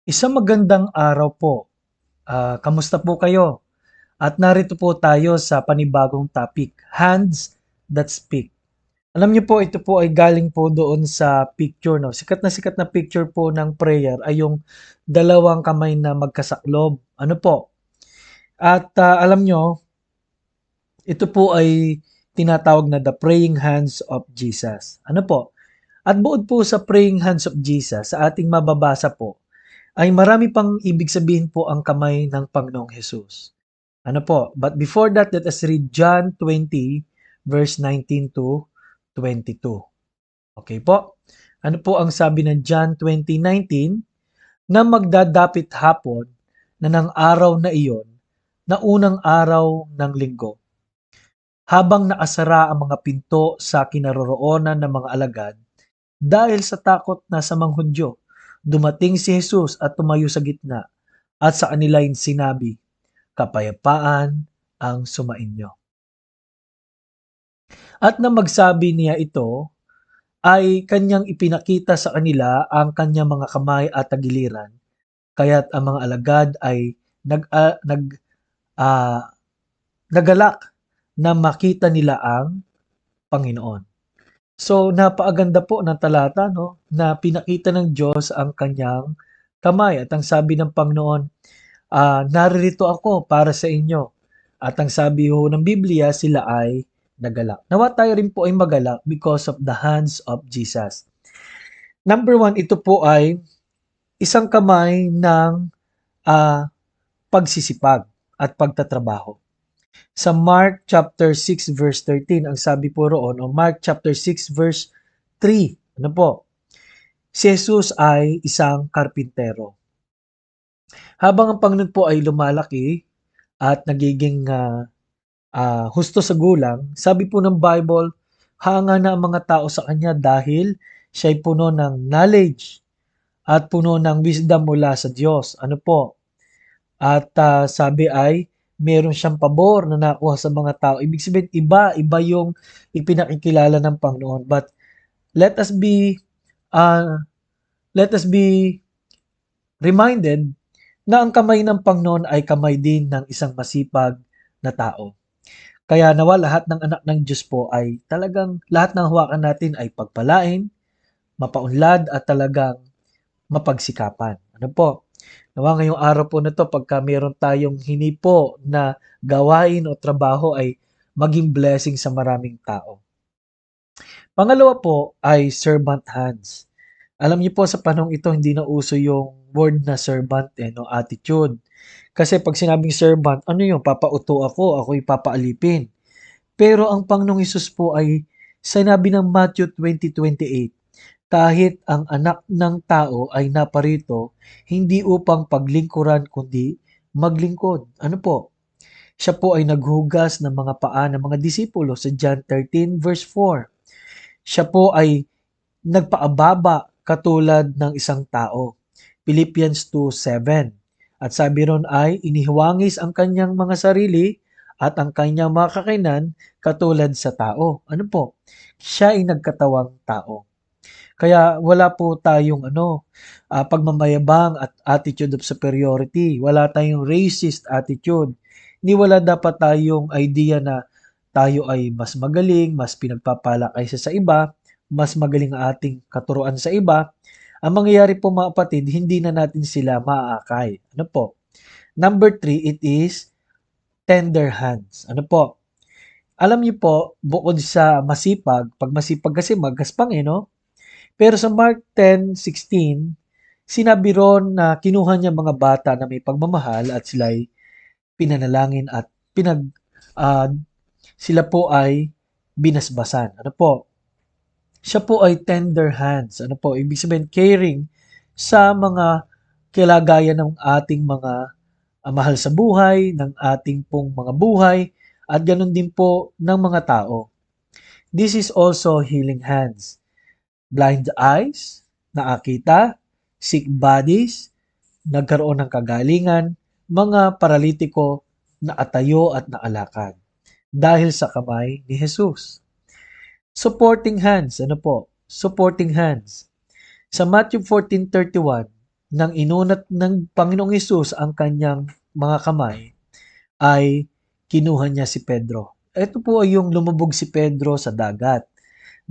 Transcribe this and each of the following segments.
Isang magandang araw po. Kamusta po kayo? At narito po tayo sa panibagong topic, Hands That Speak. Alam niyo po, ito po ay galing po doon sa picture, no? Sikat na picture po ng prayer ay yung dalawang kamay na magkasaklob. Ano po? At alam niyo, ito po ay tinatawag na the praying hands of Jesus. Ano po? At buod po sa praying hands of Jesus, sa ating mababasa po, ay marami pang ibig sabihin po ang kamay ng Panginoong Hesus. Ano po? But before that, let us read John 20, verse 19 to 22. Okay po? Ano po ang sabi ng John 20:19? Na magdadapit hapon na ng araw na iyon, na unang araw ng linggo. Habang nakasara ang mga pinto sa kinaroroonan ng mga alagad, dahil sa takot na sa mga Hudyo, dumating si Jesus at tumayo sa gitna at sa kanila sinabi, kapayapaan ang sumainyo. At nang magsabi niya ito, ay kanyang ipinakita sa kanila ang kanyang mga kamay at tagiliran. Kaya't ang mga alagad ay ah, nagalak na makita nila ang Panginoon. So, napakaganda po ng talata, no? Na pinakita ng Diyos ang kanyang kamay. At ang sabi ng Panginoon, naririto ako para sa inyo. At ang sabi ho ng Biblia, sila ay nagalak. Nawa tayo rin po ay magalak because of the hands of Jesus. Number one, ito po ay isang kamay ng ah, pagsisipag at pagtatrabaho. Sa Mark chapter 6 verse 13, ang sabi po roon, o Mark chapter 6 verse 3, ano po? Si Jesus ay isang karpintero. Habang ang Panginoon po ay lumalaki at nagiging husto sa gulang, sabi po ng Bible, hanga na ang mga tao sa kanya dahil siya ay puno ng knowledge at puno ng wisdom mula sa Diyos. Ano po? At sabi ay meron siyang pabor na nakuha sa mga tao. Ibig sabihin, iba yung ipinakikilala ng Panginoon. But let us be uh, let us be reminded na ang kamay ng Panginoon ay kamay din ng isang masipag na tao. Kaya nawa lahat ng anak ng Diyos po ay talagang lahat ng hawakan natin ay pagpalain, mapaunlad at talagang mapagsikapan. Ano po? Nawa ngayong araw po na to, pagka meron tayong hinipo na gawain o trabaho ay maging blessing sa maraming tao. Pangalawa po ay servant hands. Alam niyo po sa panahong ito, hindi na uso yung word na servant, no, attitude. Kasi pag sinabing servant, ano yung papauto ako'y papaalipin. Pero ang Panginoong Hesus po ay sinabi ng Matthew 20:28, kahit ang anak ng tao ay naparito, hindi upang paglingkuran kundi maglingkod. Ano po? Siya po ay naghugas ng mga paa ng mga disipulo sa John 13 verse 4. Siya po ay nagpaababa katulad ng isang tao. Philippians 2:7. At sabi ron ay inihiwangis ang kanyang mga sarili at ang kanyang mga kakainan katulad sa tao. Ano po? Siya ay nagkatawang tao. Kaya wala po tayong pagmamayabang at attitude of superiority. Wala tayong racist attitude. Ni wala dapat tayong idea na tayo ay mas magaling, mas pinagpapala kaysa sa iba, mas magaling ang ating katuruan sa iba. Ang mangyayari po mga kapatid, hindi na natin sila maaakay. Ano po? Number three, it is tender hands. Ano po? Alam niyo po, bukod sa masipag, pag masipag kasi magaspang no? Pero sa Mark 10:16, sinabi ron na kinuha niya mga bata na may pagmamahal at sila'y pinanalangin at ah, sila po ay binasbasan. Ano po? Siya po ay tender hands. Ano po? Ibig sabihin, caring sa mga kilagayan ng ating mga mahal sa buhay, ng ating pong mga buhay, at ganun din po ng mga tao. This is also healing hands. Blind eyes, nakakita, sick bodies, nagkaroon ng kagalingan, mga paralitiko, nakatayo at nakalakad dahil sa kamay ni Jesus. Supporting hands, ano po? Supporting hands. Sa Matthew 14:31, nang inunat ng Panginoong Hesus ang kanyang mga kamay, ay kinuha niya si Pedro. Ito po ay yung lumubog si Pedro sa dagat.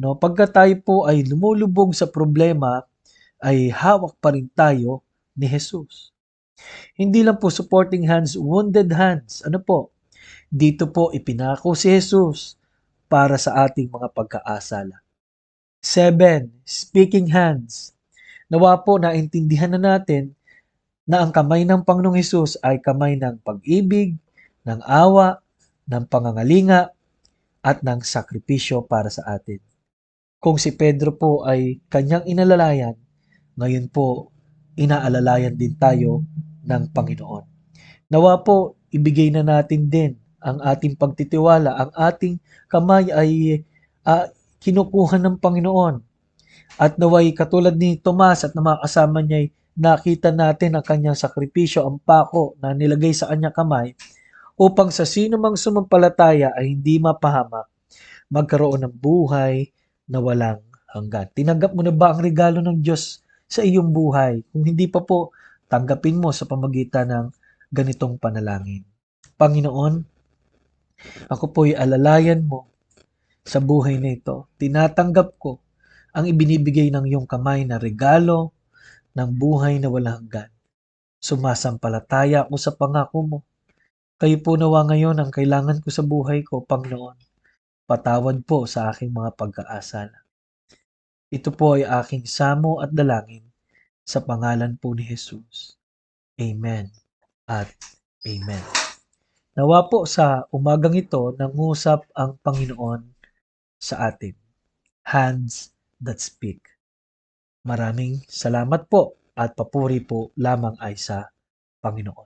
No, pagka tayo po ay lumulubog sa problema, ay hawak pa rin tayo ni Jesus. Hindi lang po supporting hands, wounded hands. Ano po? Dito po ipinako si Jesus para sa ating mga pagkaasala. 7. Speaking hands. Nawa po naintindihan na natin na ang kamay ng Panginoong Hesus ay kamay ng pag-ibig, ng awa, ng pangangalinga, at ng sakripisyo para sa atin. Kung si Pedro po ay kanyang inalalayan, ngayon po inaalalayan din tayo ng Panginoon. Nawa po ibigay na natin din ang ating pagtitiwala, ang ating kamay ay kinukuha ng Panginoon. At naway katulad ni Tomas at na mga kasama niya ay nakita natin ang kanyang sakripisyo, ang pako na nilagay sa kanyang kamay upang sa sino mang sumampalataya ay hindi mapahamak, magkaroon ng buhay na walang hanggan. Tinanggap mo na ba ang regalo ng Diyos sa iyong buhay? Kung hindi pa po, tanggapin mo sa pamagitan ng ganitong panalangin. Panginoon, ako po'y alalayan mo sa buhay na ito. Tinatanggap ko ang ibinibigay ng iyong kamay na regalo ng buhay na walang hanggan. Sumasampalataya ako sa pangako mo. Kayo po nawa ngayon ang kailangan ko sa buhay ko, Panginoon. Patawad po sa aking mga pagkaasala. Ito po ay aking samo at dalangin sa pangalan po ni Jesus. Amen at Amen. Nawa po sa umagang ito nangusap ang Panginoon sa atin. Hands that speak. Maraming salamat po at papuri po lamang ay sa Panginoon.